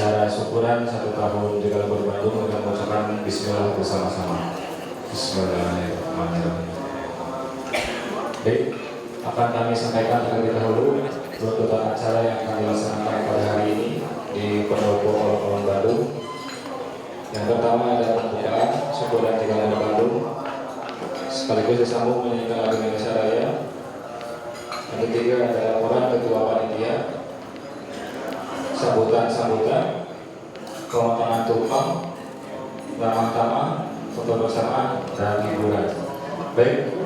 acara syukuran 1 tahun Jagal Lembur Bandung dengan mengucapkan Bismillah bersama-sama. Bismillahirrahmanirrahim. Baik, akan kami sampaikan terlebih dahulu tuntutan acara yang akan dilaksanakan pada hari ini di Pendopo Kolong Bandung. Yang pertama adalah pembukaan syukuran Jagal Lembur Bandung, sekaligus disambung menyanyikan lagu Indonesia Raya. Yang ketiga adalah laporan ketua panitia, sambutan, pemotongan tumpang, ramah tamah, foto bersama, dan hiburan. Baik,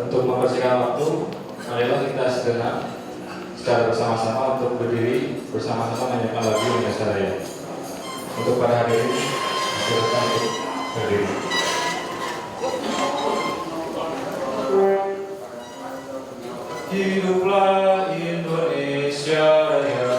untuk mempersingkat waktu, marilah kita sejenak secara bersama-sama untuk berdiri bersama-sama menyanyikan lagu Indonesia Raya. Untuk pada hari ini, silakan untuk berdiri. Hiduplah Indonesia Raya.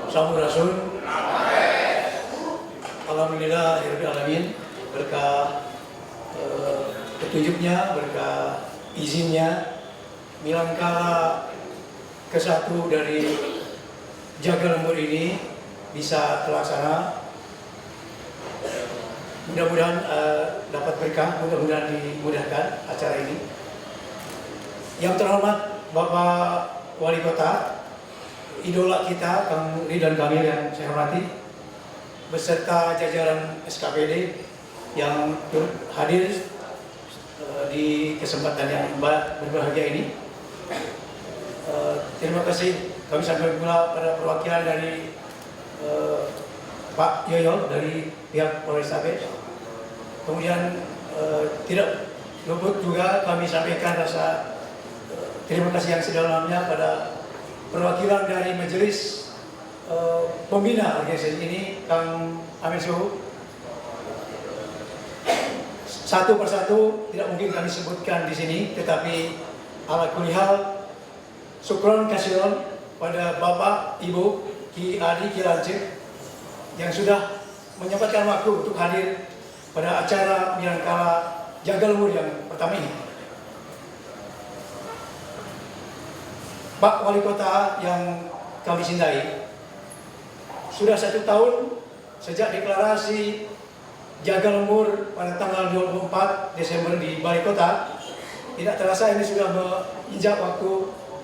Sampurasun. Alhamdulillah alamin, berkah petunjuknya, berkah izinnya, milangkala ke-1 dari Jagal Lembur ini bisa terlaksana. Mudah-mudahan dapat berkah, mudah-mudahan dimudahkan acara ini. Yang terhormat Bapak Wali Kota, idola kita Kang Ridwan Kamil yang saya hormati, beserta jajaran SKPD yang hadir di kesempatan yang berbahagia ini. Terima kasih kami sampaikan pula pada perwakilan dari Pak Yoyo dari pihak Polrestabes. Kemudian tidak luput juga kami sampaikan rasa terima kasih yang sedalamnya pada perwakilan dari majelis pembina organisasi ini, Kang Amin Suhu. Satu persatu tidak mungkin kami sebutkan di sini, tetapi ala kulli hal syukron kasiron pada Bapak, Ibu, Ki Adi, Ki Lancip yang sudah menyempatkan waktu untuk hadir pada acara milangkala Jagal Lembur yang pertama ini. Pak Wali Kota yang kami cintai, sudah 1 tahun sejak deklarasi Jagal Lembur pada tanggal 24 Desember di Balai Kota, tidak terasa ini sudah menginjak waktu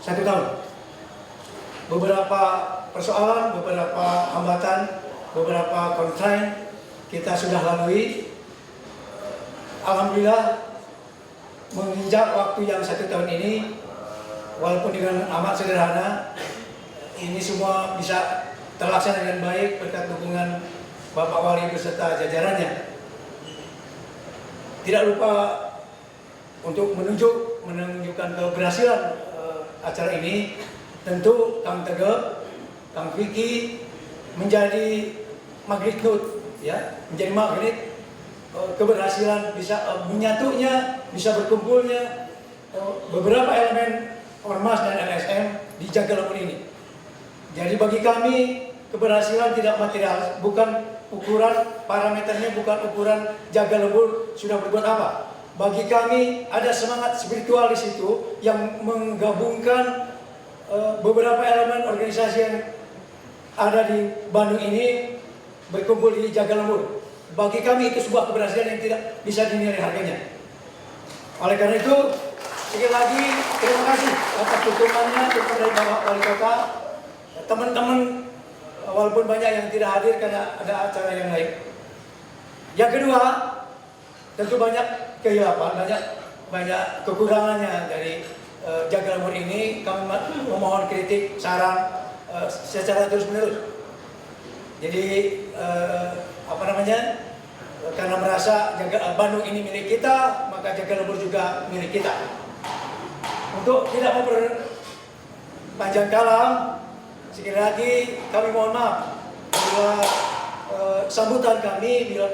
1 tahun. Beberapa persoalan, beberapa hambatan, beberapa constraint kita sudah lalui. Alhamdulillah menginjak waktu yang 1 tahun ini, walaupun dengan amat sederhana, ini semua bisa terlaksana dengan baik berkat dukungan Bapak Wali beserta jajarannya. Tidak lupa untuk menunjuk menunjukkan keberhasilan acara ini, tentu Kang Tegep, Kang Vicky menjadi magnetut, ya, menjadi magnet keberhasilan bisa menyatunya, bisa berkumpulnya beberapa elemen ormas dan LSM di Jagalumpur ini. Jadi bagi kami keberhasilan tidak material, bukan ukuran parameternya, bukan ukuran Jagalumpur sudah berbuat apa. Bagi kami ada semangat spiritual di situ yang menggabungkan beberapa elemen organisasi yang ada di Bandung ini berkumpul di Jagalumpur. Bagi kami itu sebuah keberhasilan yang tidak bisa dinilai harganya. Oleh karena itu, sekali lagi terima kasih atas dukungannya dari Bapak Wali Kota, teman-teman walaupun banyak yang tidak hadir karena ada acara yang lain. Yang kedua, tentu banyak kehilapan, banyak kekurangannya dari Jagalumpur ini. Kami memohon kritik, saran secara terus-menerus. Jadi karena merasa Bandung ini milik kita, maka Jagalumpur juga milik kita. Untuk tidak memperpanjang kalam, sekali lagi kami mohon maaf bila sambutan kami bila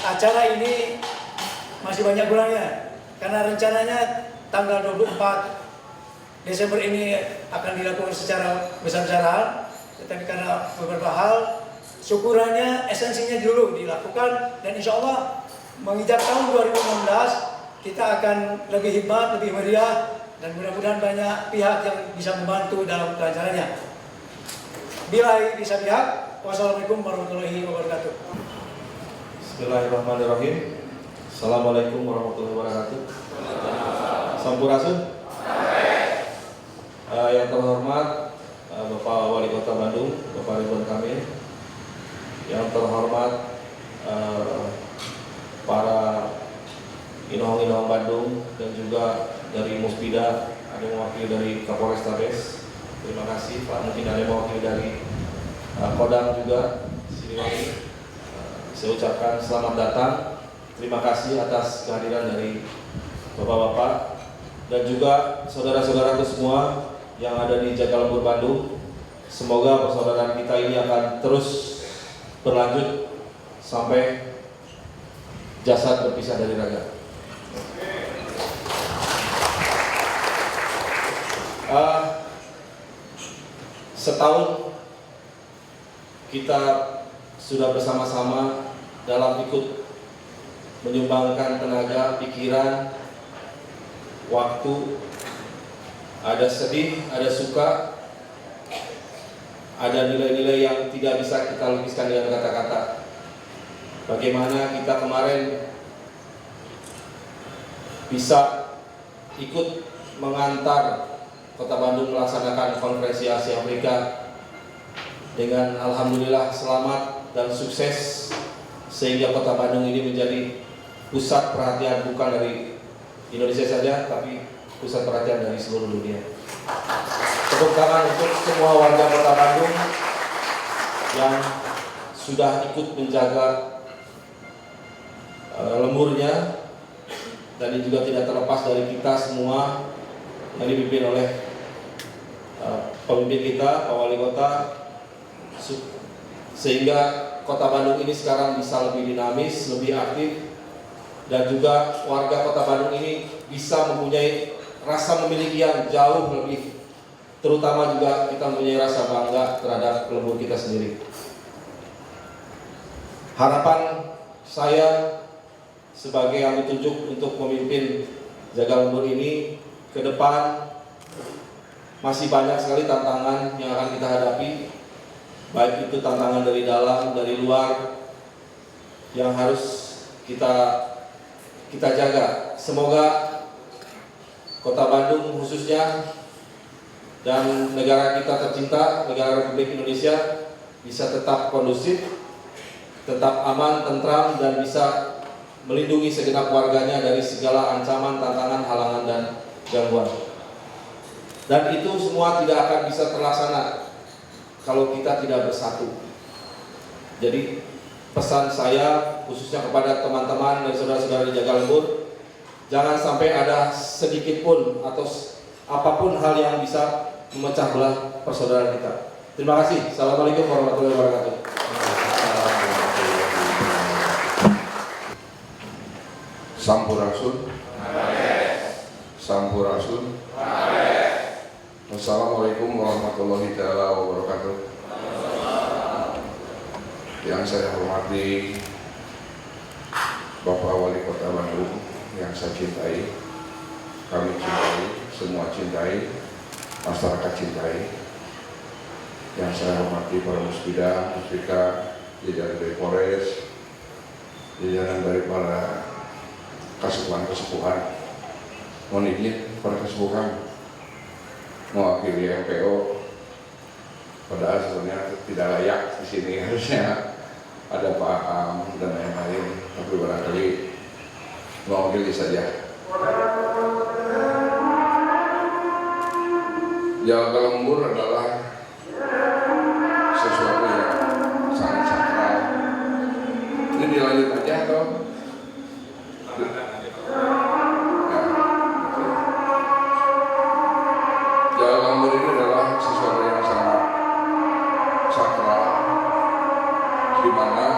acara ini masih banyak kurangnya, karena rencananya tanggal 24 Desember ini akan dilakukan secara besar-besaran, tetapi karena beberapa hal syukurannya esensinya dulu dilakukan, dan insya Allah menginjak tahun 2016 kita akan lebih hikmat, lebih meriah, dan mudah-mudahan banyak pihak yang bisa membantu dalam kelancarannya. Bila bisa pihak, wassalamualaikum warahmatullahi wabarakatuh. Bismillahirrahmanirrahim. Assalamualaikum warahmatullahi wabarakatuh. Sampurasun. Yang terhormat Bapak Wali Kota Bandung, Bapak Ridwan Kamil. Yang terhormat para inohong-inohong Bandung dan juga dari Muspida, ada yang mewakili dari Kapolrestabes. Terima kasih Pak. Mungkin ada yang mewakili dari Kodam juga Siliwangi. Saya ucapkan selamat datang. Terima kasih atas kehadiran dari Bapak-bapak dan juga saudara-saudaraku semua yang ada di Jagalumpur Bandung. Semoga persaudaraan kita ini akan terus berlanjut sampai jasad berpisah dari raga. Setahun kita sudah bersama-sama dalam ikut menyumbangkan tenaga, pikiran, waktu, ada sedih, ada suka, ada nilai-nilai yang tidak bisa kita lukiskan dengan kata-kata. Bagaimana kita kemarin bisa ikut mengantar Kota Bandung melaksanakan konferensi Asia Afrika dengan alhamdulillah selamat dan sukses, sehingga Kota Bandung ini menjadi pusat perhatian bukan dari Indonesia saja, tapi pusat perhatian dari seluruh dunia. Tepuk tangan untuk semua warga Kota Bandung yang sudah ikut menjaga lemburnya, dan ini juga tidak terlepas dari kita semua yang dipimpin oleh pemimpin kita, Pak Wali Kota, sehingga Kota Bandung ini sekarang bisa lebih dinamis, lebih aktif, dan juga warga Kota Bandung ini bisa mempunyai rasa memiliki yang jauh lebih, terutama juga kita mempunyai rasa bangga terhadap lembur kita sendiri. Harapan saya sebagai yang ditunjuk untuk memimpin Jagalumpur ini ke depan, masih banyak sekali tantangan yang akan kita hadapi, baik itu tantangan dari dalam, dari luar, yang harus kita jaga. Semoga Kota Bandung khususnya dan negara kita tercinta, negara Republik Indonesia, bisa tetap kondusif, tetap aman, tentram, dan bisa melindungi segenap warganya dari segala ancaman, tantangan, halangan, dan gangguan. Dan itu semua tidak akan bisa terlaksana kalau kita tidak bersatu. Jadi pesan saya khususnya kepada teman-teman dan saudara-saudara di Jagalumpur, jangan sampai ada sedikit pun atau apapun hal yang bisa memecah belah persaudaraan kita. Terima kasih. Assalamualaikum warahmatullahi wabarakatuh. Sampurasun. Sampurasun. Assalamualaikum warahmatullahi taala wabarakatuh. Yang saya hormati Bapak Wali Kota Bandung, yang saya cintai, kami cintai, semua cintai, masyarakat cintai. Yang saya hormati para musbida, musbika, jajaran dari Polres, jajaran dari para kesepuhan-kesepuhan. Mohon izin para kesepuhan mewakili MPO, padahal sebenarnya tidak layak di sini, harusnya ada Pak Am dan lain-lain, tapi barangkali mewakili saja. Jaga lembur adalah sesuatu yang sangat sakral. Ini dilanjut aja atau? Jaga lembur ini adalah sesuatu yang sangat sakral, di mana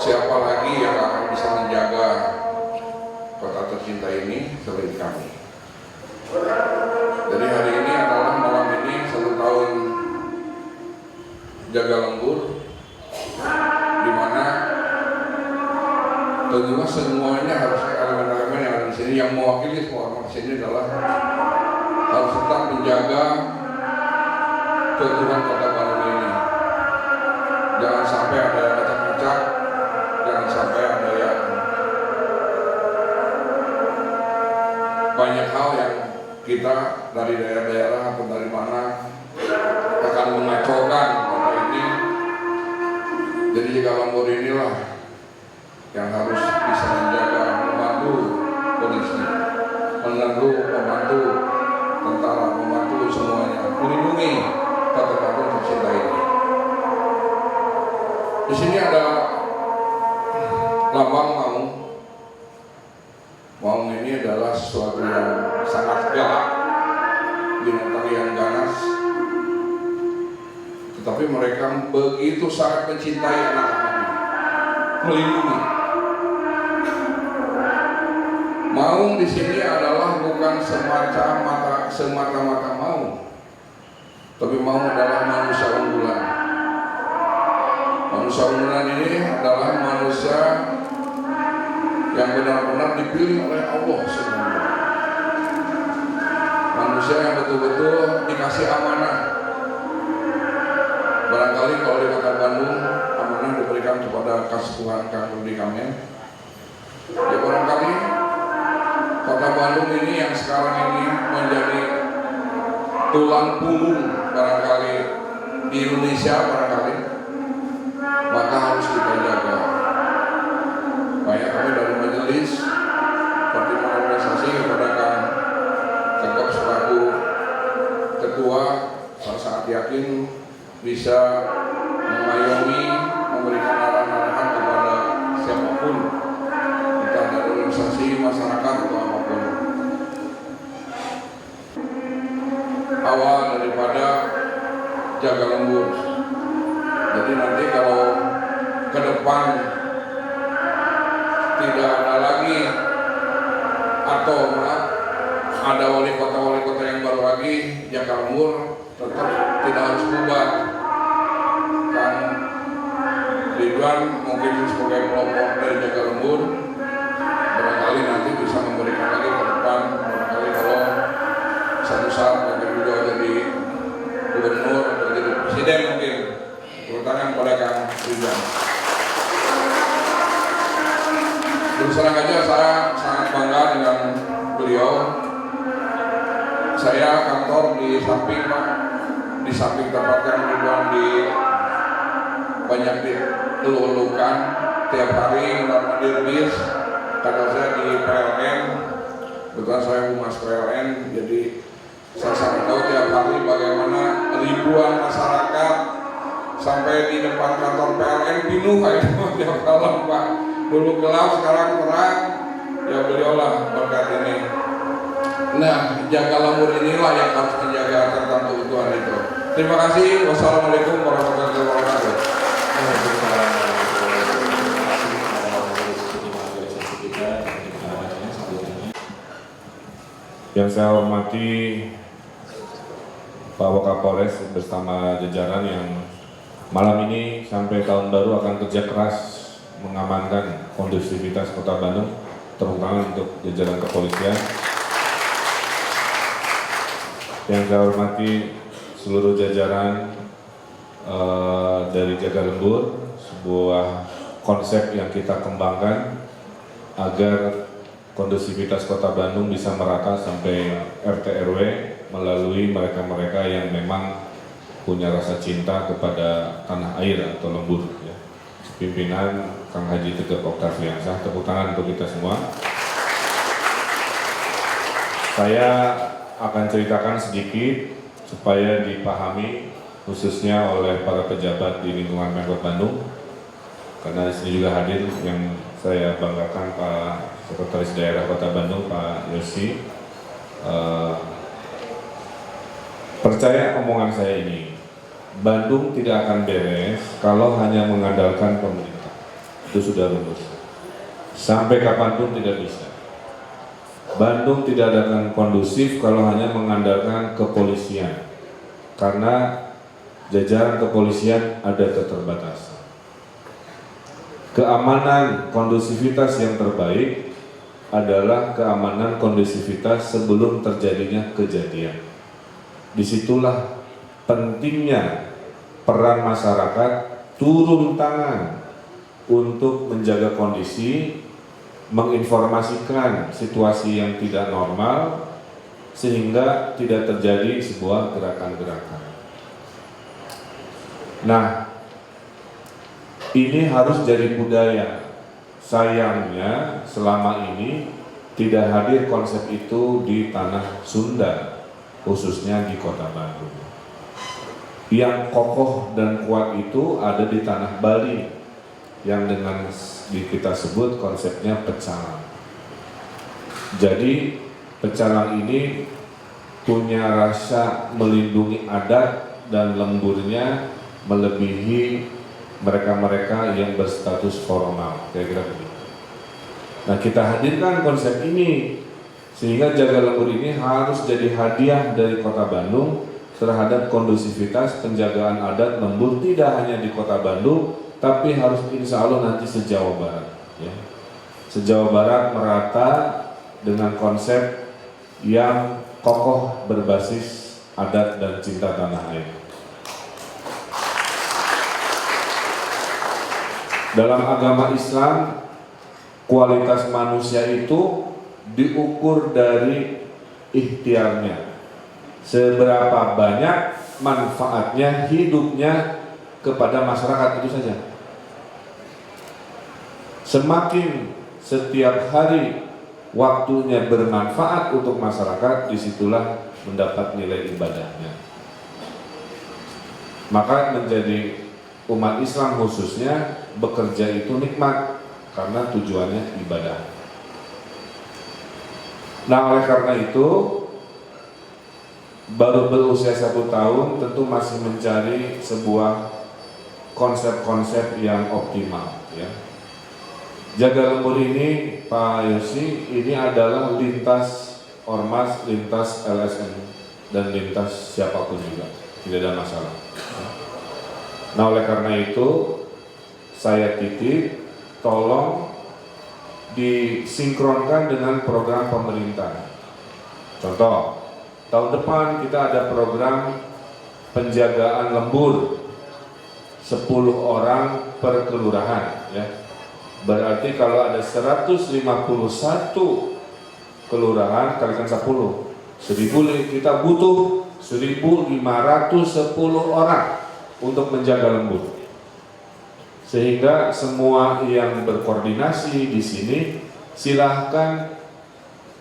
siapa lagi yang akan bisa menjaga kota tercinta ini selain kami. Jadi hari ini adalah malam ini 1 tahun jaga lembur, di mana tentunya semuanya harus elemen-elemen yang ada di sini, yang mewakili semua orang di sini adalah harus tetap menjaga keutuhan kota Bandung ini. Jangan sampai ada yang acak-acak, jangan sampai ada yang banyak hal yang kita dari daerah-daerah atau dari mana akan mengacaukan kota ini. Jadi jaga lembur inilah yang harus bisa menjaga, membantu polisi, membantu tentara, membantu semuanya, melindungi kota Bandung tercinta ini. Di sini ada lambang maung. Maung ini adalah sesuatu yang sangat galak, binatang yang ganas, tetapi mereka begitu sangat mencintai anak-anaknya, melindungi. Maung di sini adalah bukan semata-mata maung, tapi maung adalah manusia unggulan. Manusia unggulan ini adalah manusia yang benar-benar dipilih oleh Allah sebenarnya. Manusia yang betul-betul dikasih amanah. Barangkali kalau di kota Bandung amanah diberikan kepada Kesepuhan Kang Rudi Kamil. Ya barangkali kota Bandung ini yang sekarang ini menjadi tulang punggung barangkali di Indonesia barangkali, maka harus kita jaga. Banyak kami dari majelis pertimbangan organisasi kepada Kang Tegap selaku ketua, saya sangat yakin bisa mengayomi, memberikan arahan-arahan kepada siapapun, entah dari organisasi, masyarakat atau apapun. Awal daripada jaga lembur. Jadi nanti kalau ke depan tidak ada lagi atau ada wali kota yang baru lagi jaga lembur, tetap tidak harus berubah. Kan Ridwan mungkin sebagai kelompok dari jaga lembur barangkali nanti bisa memberikan lagi ke depan, barangkali kalau satu saat mungkin juga jadi gubernur atau jadi presiden mungkin, terutama pada Kang Ridwan. Terus terang aja saya sangat bangga dengan beliau. Saya kantor di samping Pak, di samping tempat Kang Ridwan di banyak dielulukan tiap hari mendapat bis. Karena saya di PLN, kebetulan saya humas PLN, jadi saya sangat tahu tiap hari bagaimana ribuan masyarakat sampai di depan kantor PLN penuh kayak tiap malam Pak. dulu gelap sekarang terang, ya beliaulah berkat ini. Nah, jaga lembur inilah yang harus menjaga tentang keutuhan itu. Terima kasih. Wassalamualaikum warahmatullahi wabarakatuh. Yang saya hormati Pak Wakapolres bersama jajaran yang malam ini sampai tahun baru akan kerja keras mengamankan kondusivitas Kota Bandung, terutama untuk jajaran kepolisian. Yang saya hormati seluruh jajaran dari Jaga Lembur, sebuah konsep yang kita kembangkan agar kondusivitas Kota Bandung bisa merata sampai RT RW melalui mereka-mereka yang memang punya rasa cinta kepada tanah air atau lembur. Ya. Pimpinan Kang Haji Teguh Oktaviansah, tepuk tangan untuk kita semua. Saya akan ceritakan sedikit supaya dipahami khususnya oleh para pejabat di lingkungan Pemkot Bandung, karena di sini juga hadir yang saya banggakan Pak Sekretaris Daerah Kota Bandung, Pak Yosi. Percaya omongan saya ini, Bandung tidak akan beres kalau hanya mengandalkan pemerintah. Itu sudah rumus. Sampai kapanpun tidak bisa. Bandung tidak akan kondusif kalau hanya mengandalkan kepolisian, karena jajaran kepolisian ada keterbatasan. Keamanan kondusivitas yang terbaik adalah keamanan kondusivitas sebelum terjadinya kejadian. Disitulah pentingnya peran masyarakat turun tangan untuk menjaga kondisi, menginformasikan situasi yang tidak normal sehingga tidak terjadi sebuah gerakan-gerakan. Nah, ini harus jadi budaya. Sayangnya selama ini tidak hadir konsep itu di tanah Sunda, khususnya di Kota Bandung. Yang kokoh dan kuat itu ada di tanah Bali, yang dengan kita sebut konsepnya pecalang. Jadi pecalang ini punya rasa melindungi adat dan lemburnya melebihi mereka-mereka yang berstatus formal, kira-kira begitu. Nah, kita hadirkan konsep ini sehingga Jaga Lembur ini harus jadi hadiah dari Kota Bandung terhadap kondusivitas penjagaan adat lembur, tidak hanya di Kota Bandung, tapi harus insya Allah nanti se-Jawa Barat. Ya. Se-Jawa Barat merata dengan konsep yang kokoh berbasis adat dan cinta tanah air. Dalam agama Islam, kualitas manusia itu diukur dari ikhtiarnya. Seberapa banyak manfaatnya hidupnya kepada masyarakat, itu saja. Semakin setiap hari waktunya bermanfaat untuk masyarakat, disitulah mendapat nilai ibadahnya. Maka menjadi umat Islam khususnya bekerja itu nikmat karena tujuannya ibadah. Nah, oleh karena itu baru berusia 1 tahun tentu masih mencari sebuah konsep-konsep yang optimal. Ya. Jaga Lembur ini, Pak Yosi, ini adalah lintas ormas, lintas LSM, dan lintas siapapun juga, tidak ada masalah. Nah, oleh karena itu saya titip, tolong disinkronkan dengan program pemerintah. Contoh, tahun depan kita ada program penjagaan lembur 10 orang per kelurahan, ya. Berarti kalau ada 151 kelurahan kalikan 10, 1000, kita butuh 1.510 orang untuk menjaga lembur. Sehingga semua yang berkoordinasi di sini silahkan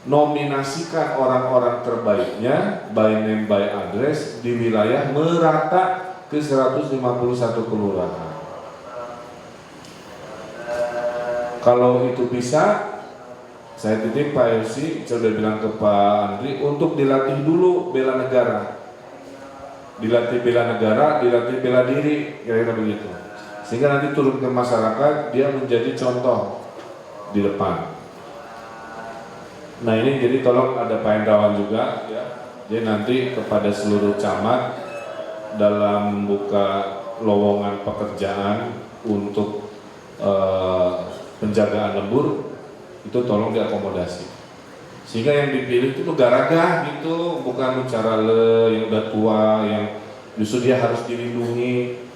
nominasikan orang-orang terbaiknya by name by address di wilayah merata ke 151 kelurahan. Kalau itu bisa, saya titip Pak Yosi, saya sudah bilang ke Pak Andri untuk dilatih dulu bela negara, dilatih bela negara, dilatih bela diri, kira-kira begitu. Sehingga nanti turun ke masyarakat, dia menjadi contoh di depan. Nah ini jadi tolong ada Pak Hendrawan juga, ya. Dia nanti kepada seluruh camat dalam membuka lowongan pekerjaan untuk penjagaan lembur itu tolong diakomodasi. Sehingga yang dipilih itu gagah gitu, bukan cara yang udah tua yang justru dia harus dilindungi.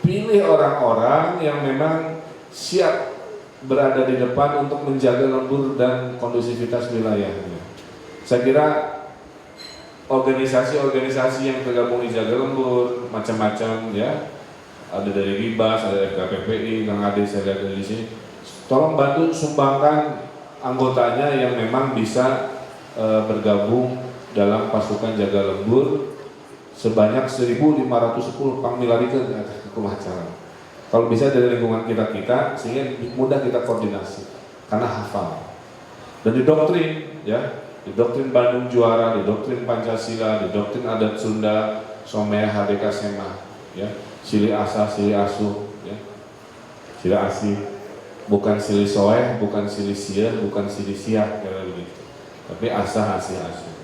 Pilih orang-orang yang memang siap berada di depan untuk menjaga lembur dan kondusivitas wilayahnya. Saya kira organisasi-organisasi yang tergabung di jaga lembur macam-macam ya, ada dari Ribas, ada dari KPPI, Kang Ade saya lihat di sini. Tolong bantu sumbangkan anggotanya yang memang bisa bergabung dalam pasukan jaga lembur sebanyak 1.510 pangmilarikeun kumaha. Kalau bisa dari lingkungan kita sehingga mudah kita koordinasi karena hafal. Dan didoktrin ya, didoktrin Bandung Juara, didoktrin Pancasila, didoktrin adat Sunda, Somea HDK Sema ya, Sili Asa, Sili Asuh ya. Sili Asih, bukan Sili Soeh, bukan Sili Sia, bukan Sili Siah kira begitu. Tapi Asa, Asih, Asuh.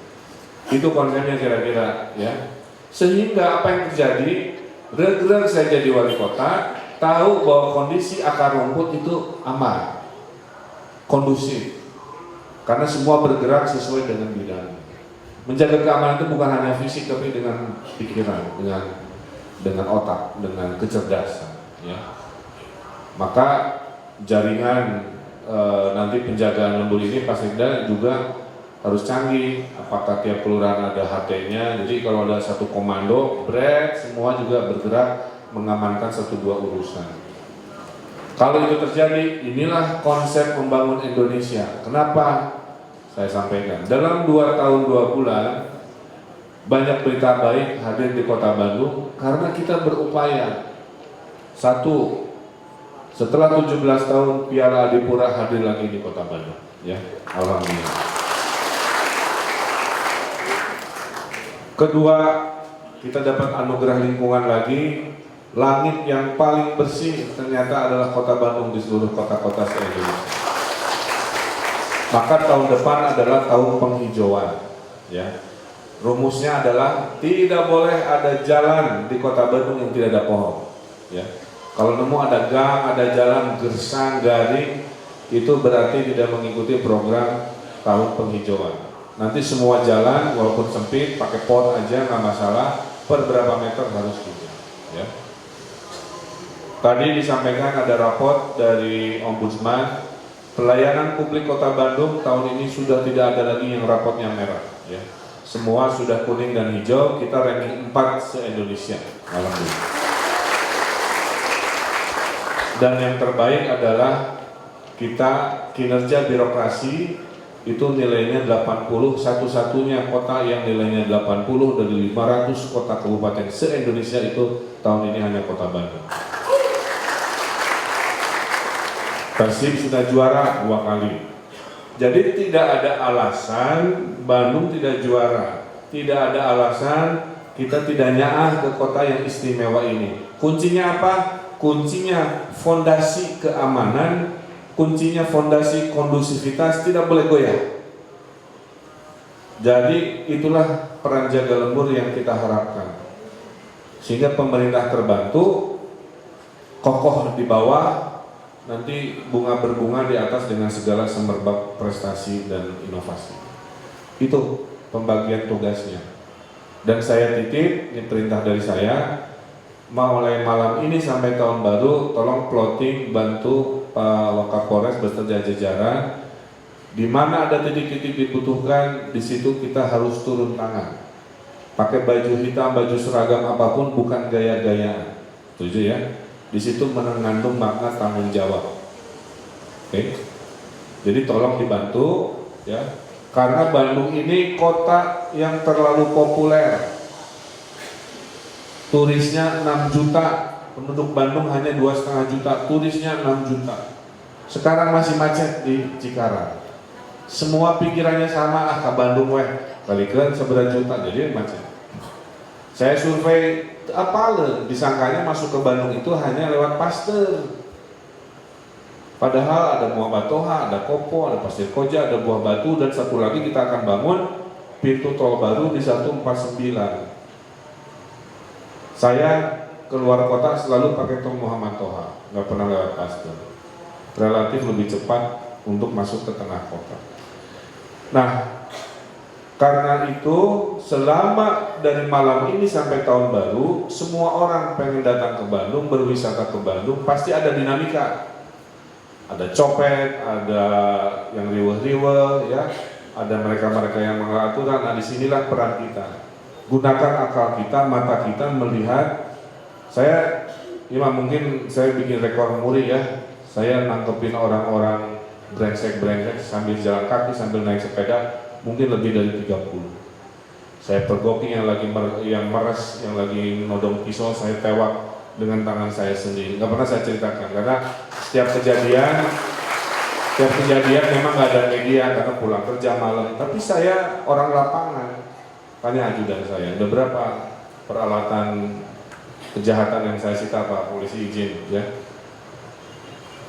Itu konsepnya kira-kira ya. Sehingga apa yang terjadi, reger saya jadi wali kota, tahu bahwa kondisi akar rumput itu aman, kondusif, karena semua bergerak sesuai dengan bidang. Menjaga keamanan itu bukan hanya fisik, tapi dengan pikiran, dengan otak, dengan kecerdasan. Ya. Maka jaringan nanti penjagaan lembur ini pasti juga harus canggih. Apakah tiap kelurahan ada HT-nya? Jadi kalau ada satu komando, semua juga bergerak mengamankan 1-2 urusan. Kalau itu terjadi, inilah konsep membangun Indonesia. Kenapa? Saya sampaikan, dalam 2 tahun 2 bulan banyak berita baik hadir di Kota Bandung karena kita berupaya. Satu, setelah 17 tahun Piala Adipura hadir lagi di Kota Bandung, ya, alhamdulillah. Kedua, kita dapat anugerah lingkungan lagi. Langit yang paling bersih ternyata adalah Kota Bandung di seluruh kota-kota se-Indonesia. Maka tahun depan adalah tahun penghijauan, ya. Rumusnya adalah tidak boleh ada jalan di Kota Bandung yang tidak ada pohon, ya. Kalau nemu ada gang, ada jalan gersang, garing, itu berarti tidak mengikuti program tahun penghijauan. Nanti semua jalan walaupun sempit pakai pohon aja nggak masalah, per berapa meter harus hijau, ya. Tadi disampaikan ada raport dari Ombudsman, pelayanan publik Kota Bandung tahun ini sudah tidak ada lagi yang rapotnya merah, ya. Semua sudah kuning dan hijau, kita ranking 4 se-Indonesia, alhamdulillah. Dan yang terbaik adalah kita kinerja birokrasi itu nilainya 80, satu-satunya kota yang nilainya 80 dari 500 kota kabupaten se-Indonesia itu tahun ini hanya Kota Bandung. Persib sudah juara 2 kali. Jadi tidak ada alasan Bandung tidak juara. Tidak ada alasan kita tidak nyaah ke kota yang istimewa ini. Kuncinya apa? Kuncinya fondasi keamanan, kuncinya fondasi kondusivitas, tidak boleh goyah. Jadi itulah peran jaga lembur yang kita harapkan. Sehingga pemerintah terbantu, kokoh di bawah, nanti bunga berbunga di atas dengan segala semerbak prestasi dan inovasi. Itu pembagian tugasnya. Dan saya titip, ini perintah dari saya, mulai malam ini sampai tahun baru, tolong plotting, bantu Pak Wakapolres beserta jajaran. Di mana ada titik-titik dibutuhkan, di situ kita harus turun tangan. Pakai baju hitam, baju seragam apapun, bukan gaya-gayaan. Setuju ya? Di situ mengandung makna tanggung jawab. Oke. Jadi tolong dibantu ya. Karena Bandung ini kota yang terlalu populer. Turisnya 6 juta, penduduk Bandung hanya 2,5 juta, turisnya 6 juta. Sekarang masih macet di Cikarang. Semua pikirannya sama, ke Bandung balikan seberapa juta, jadi macet. Saya survei disangkanya masuk ke Bandung itu hanya lewat Pasteur. Padahal ada Muhammad Toha, ada Kopo, ada Pasir Koja, ada Buah Batu, dan satu lagi kita akan bangun pintu tol baru di 149. Saya keluar kota selalu pakai tol Muhammad Toha, nggak pernah lewat Pasteur. Relatif lebih cepat untuk masuk ke tengah kota. Nah, karena itu selama dari malam ini sampai tahun baru, semua orang pengen datang ke Bandung, berwisata ke Bandung, pasti ada dinamika. Ada copet, ada yang riweh-riweh, ya, ada mereka-mereka yang melanggar aturan. Nah, disinilah peran kita. Gunakan akal kita, mata kita melihat. Mungkin saya bikin rekor muri ya. Saya nangkepin orang-orang brengsek-brengsek sambil jalan kaki, sambil naik sepeda, mungkin lebih dari 30. Saya pergoki yang lagi meres, yang lagi nodong pisau, saya tewak dengan tangan saya sendiri. Nggak pernah saya ceritakan, karena setiap kejadian memang nggak ada media, karena pulang kerja malam. Tapi saya orang lapangan, tanya ajudan saya, ada berapa peralatan kejahatan yang saya sita Pak Polisi izin, ya.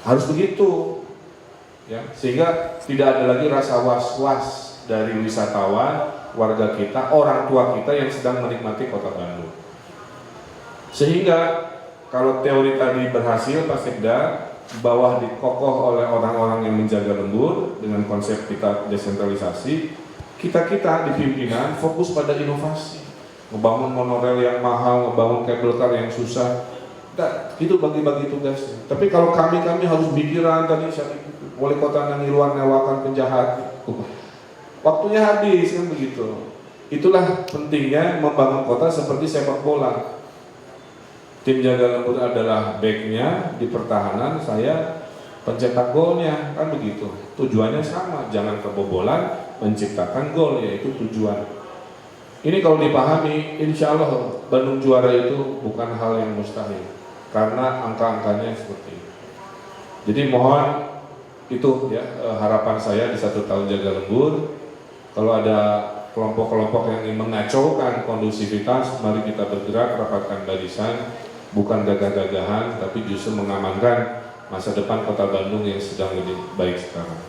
Harus begitu, ya, sehingga tidak ada lagi rasa was-was dari wisatawan, warga kita, orang tua kita yang sedang menikmati kota Bandung. Sehingga kalau teori tadi berhasil, Pak Sekda, bawah dikokoh oleh orang-orang yang menjaga lembur dengan konsep kita desentralisasi, kita di pimpinan fokus pada inovasi, ngebangun monorail yang mahal, ngebangun kabel car yang susah. Nah, itu bagi-bagi tugasnya. Tapi kalau kami harus pikiran tadi, wali kota nangiluan newakan penjahat, waktunya habis kan begitu. Itulah pentingnya membangun kota seperti sepak bola. Tim jaga lembur adalah backnya di pertahanan, saya pencetak golnya, kan begitu. Tujuannya sama, jangan kebobolan, menciptakan gol, yaitu tujuan. Ini kalau dipahami, insya Allah Bandung juara itu bukan hal yang mustahil. Karena angka-angkanya seperti itu. Jadi mohon itu ya harapan saya di 1 tahun jaga lembur. Kalau ada kelompok-kelompok yang ingin mengacaukan kondusivitas, mari kita bergerak, rapatkan barisan, bukan gagah-gagahan, tapi justru mengamankan masa depan kota Bandung yang sedang lebih baik sekarang.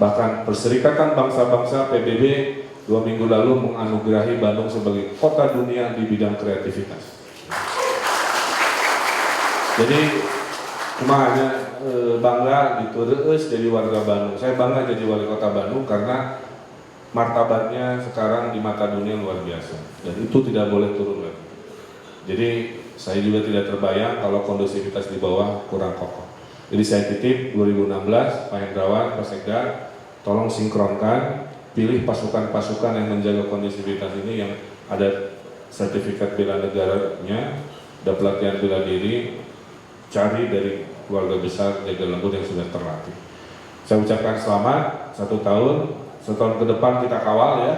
Bahkan Perserikatan Bangsa-Bangsa PBB 2 minggu lalu menganugerahi Bandung sebagai kota dunia di bidang kreativitas. Jadi kumanya bangga gitu, reus jadi warga Bandung. Saya bangga jadi wali kota Bandung karena martabatnya sekarang di mata dunia luar biasa, dan itu tidak boleh turun lagi. Jadi saya juga tidak terbayang kalau kondusivitas di bawah kurang kokoh. Jadi saya titip 2016 Pak Hendrawan, Pak Sekda, tolong sinkronkan, pilih pasukan-pasukan yang menjaga kondusivitas ini yang ada sertifikat bela negaranya, ada pelatihan bela diri. Cari dari keluarga besar jaga lembur yang sudah terlatih. Saya ucapkan selamat 1 tahun. 1 tahun ke depan kita kawal ya.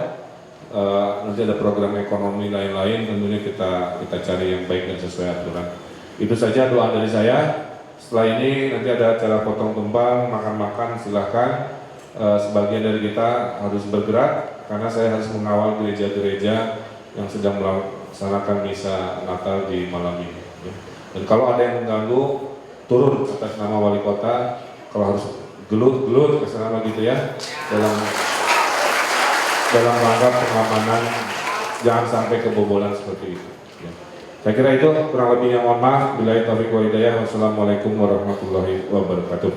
Nanti ada program ekonomi lain-lain, tentunya kita cari yang baik dan sesuai aturan. Itu saja doa dari saya. Setelah ini nanti ada acara potong tumpang, makan-makan, silahkan. Sebagian dari kita harus bergerak karena saya harus mengawal gereja-gereja yang sedang melaksanakan misa Natal di malam ini. Dan kalau ada yang mengganggu, turun atas nama wali kota. Kalau harus gelut atas nama gitu ya, dalam rangka pengamanan, jangan sampai kebobolan seperti itu. Ya. Saya kira itu kurang lebihnya, mohon maaf. Billahi taufiq wal hidayah. Wassalamualaikum warahmatullahi wabarakatuh.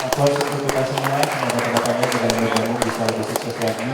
Atas untuk kita semua, semoga kedepannya tidak bergabung bisa lebih sukses lagi.